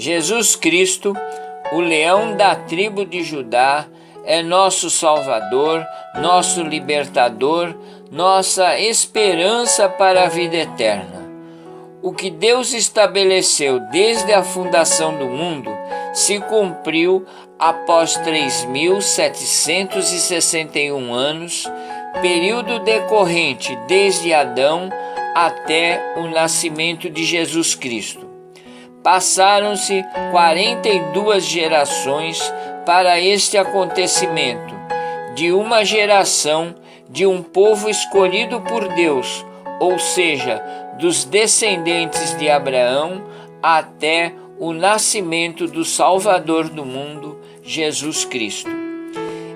Jesus Cristo, o leão da tribo de Judá, é nosso Salvador, nosso libertador, nossa esperança para a vida eterna. O que Deus estabeleceu desde a fundação do mundo se cumpriu após 3.761 anos, período decorrente desde Adão até o nascimento de Jesus Cristo. Passaram-se 42 gerações para este acontecimento, de uma geração de um povo escolhido por Deus, ou seja, dos descendentes de Abraão, até o nascimento do Salvador do mundo, Jesus Cristo.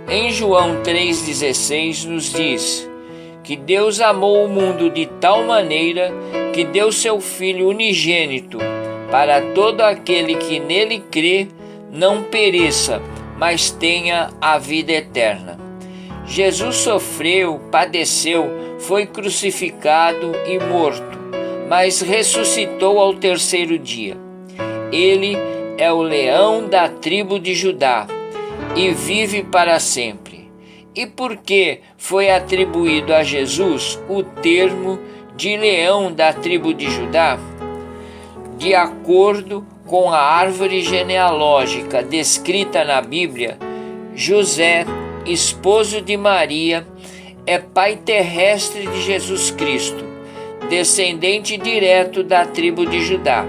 Em João 3,16 nos diz que Deus amou o mundo de tal maneira que deu seu Filho unigênito, para todo aquele que nele crê não pereça, mas tenha a vida eterna. Jesus sofreu, padeceu, foi crucificado e morto, mas ressuscitou ao terceiro dia. Ele é o leão da tribo de Judá e vive para sempre. E por que foi atribuído a Jesus o termo de leão da tribo de Judá? De acordo com a árvore genealógica descrita na Bíblia, José, esposo de Maria, é pai terrestre de Jesus Cristo, descendente direto da tribo de Judá.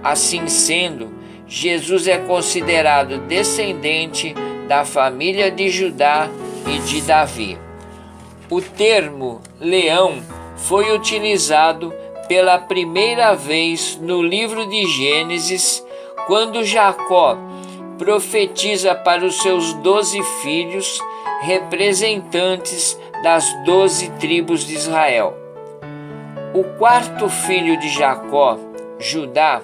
Assim sendo, Jesus é considerado descendente da família de Judá e de Davi. O termo leão foi utilizado pela primeira vez no livro de Gênesis, quando Jacó profetiza para os seus 12 filhos, representantes das 12 tribos de Israel. O quarto filho de Jacó, Judá,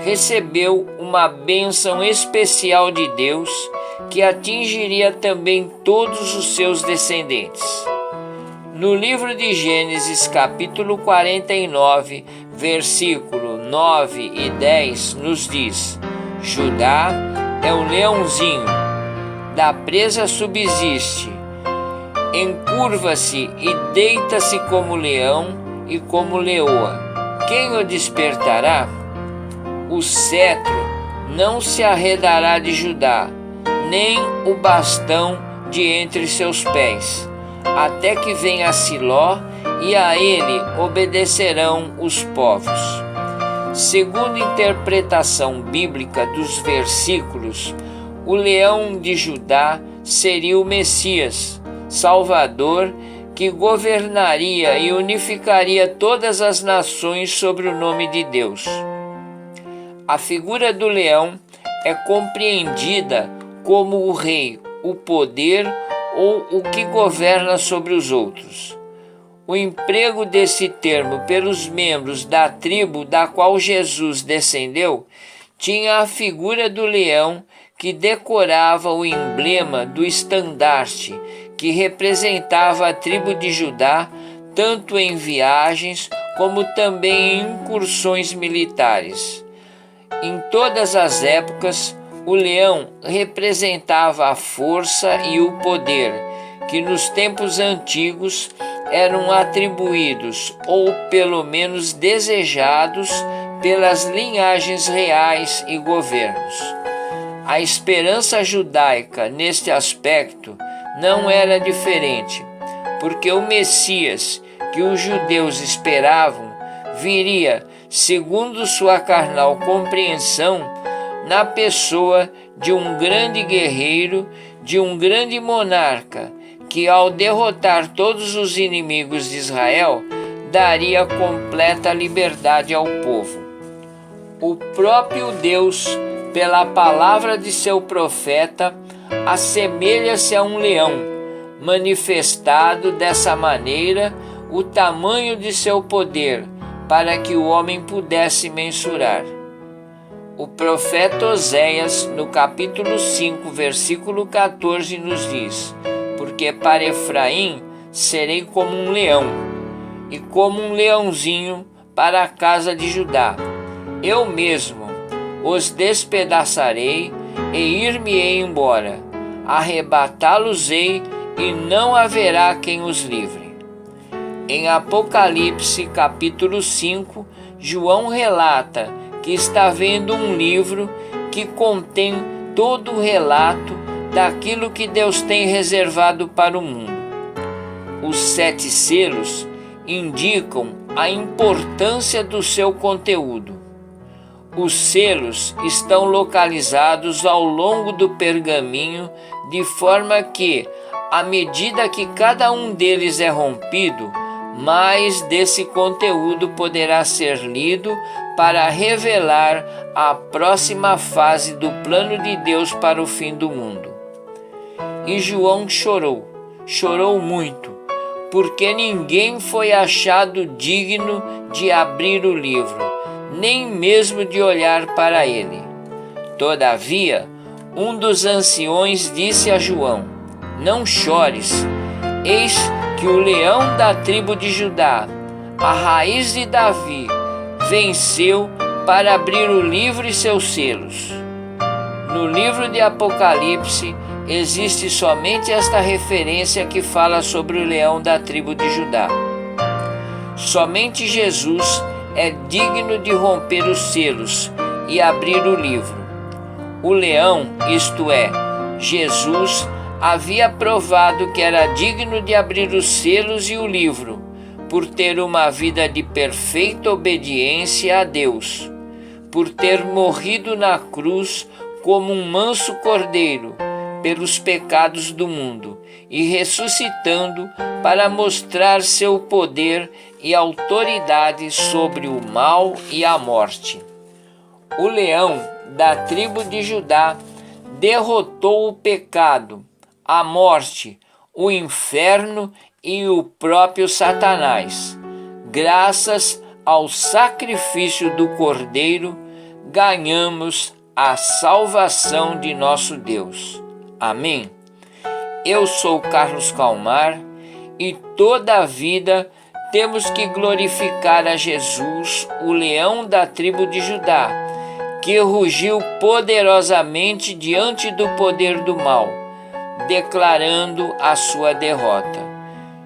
recebeu uma bênção especial de Deus que atingiria também todos os seus descendentes. No livro de Gênesis, capítulo 49, versículo 9 e 10, nos diz: Judá é um leãozinho, da presa subsiste, encurva-se e deita-se como leão e como leoa. Quem o despertará? O cetro não se arredará de Judá, nem o bastão de entre seus pés, até que venha Siló, e a ele obedecerão os povos. Segundo a interpretação bíblica dos versículos, o leão de Judá seria o Messias, Salvador, que governaria e unificaria todas as nações sob o nome de Deus. A figura do leão é compreendida como o rei, o poder ou o que governa sobre os outros. O emprego desse termo pelos membros da tribo da qual Jesus descendeu tinha a figura do leão que decorava o emblema do estandarte, que representava a tribo de Judá, tanto em viagens como também em incursões militares. Em todas as épocas, o leão representava a força e o poder, que nos tempos antigos eram atribuídos, ou pelo menos desejados, pelas linhagens reais e governos. A esperança judaica neste aspecto não era diferente, porque o Messias que os judeus esperavam viria, segundo sua carnal compreensão, na pessoa de um grande guerreiro, de um grande monarca, que ao derrotar todos os inimigos de Israel, daria completa liberdade ao povo. O próprio Deus, pela palavra de seu profeta, assemelha-se a um leão, manifestado dessa maneira o tamanho de seu poder, para que o homem pudesse mensurar. O profeta Oséias, no capítulo 5, versículo 14, nos diz: Porque para Efraim serei como um leão, e como um leãozinho para a casa de Judá. Eu mesmo os despedaçarei e ir-me-ei embora. Arrebatá-los-ei e não haverá quem os livre. Em Apocalipse capítulo 5, João relata que está vendo um livro que contém todo o relato daquilo que Deus tem reservado para o mundo. Os 7 selos indicam a importância do seu conteúdo. Os selos estão localizados ao longo do pergaminho, de forma que, à medida que cada um deles é rompido, mais desse conteúdo poderá ser lido para revelar a próxima fase do plano de Deus para o fim do mundo. E João chorou muito, porque ninguém foi achado digno de abrir o livro, nem mesmo de olhar para ele. Todavia, um dos anciões disse a João: não chores, eis que o leão da tribo de Judá, a raiz de Davi, venceu para abrir o livro e seus selos. No livro de Apocalipse existe somente esta referência que fala sobre o leão da tribo de Judá. Somente Jesus é digno de romper os selos e abrir o livro. O leão, isto é, Jesus, havia provado que era digno de abrir os selos e o livro, por ter uma vida de perfeita obediência a Deus, por ter morrido na cruz como um manso cordeiro pelos pecados do mundo e ressuscitando para mostrar seu poder e autoridade sobre o mal e a morte. O leão da tribo de Judá derrotou o pecado, a morte, o inferno e o próprio Satanás. Graças ao sacrifício do Cordeiro, ganhamos a salvação de nosso Deus. Amém? Eu sou Carlos Calmar e toda a vida temos que glorificar a Jesus, o leão da tribo de Judá, que rugiu poderosamente diante do poder do mal, declarando a sua derrota.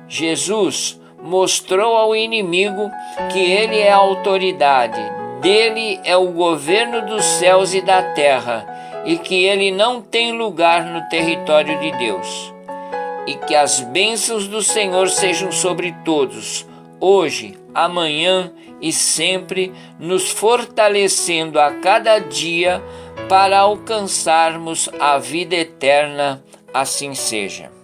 Jesus mostrou ao inimigo que ele é a autoridade, dele é o governo dos céus e da terra, e que ele não tem lugar no território de Deus. E que as bênçãos do Senhor sejam sobre todos, hoje, amanhã e sempre, nos fortalecendo a cada dia para alcançarmos a vida eterna. Assim seja.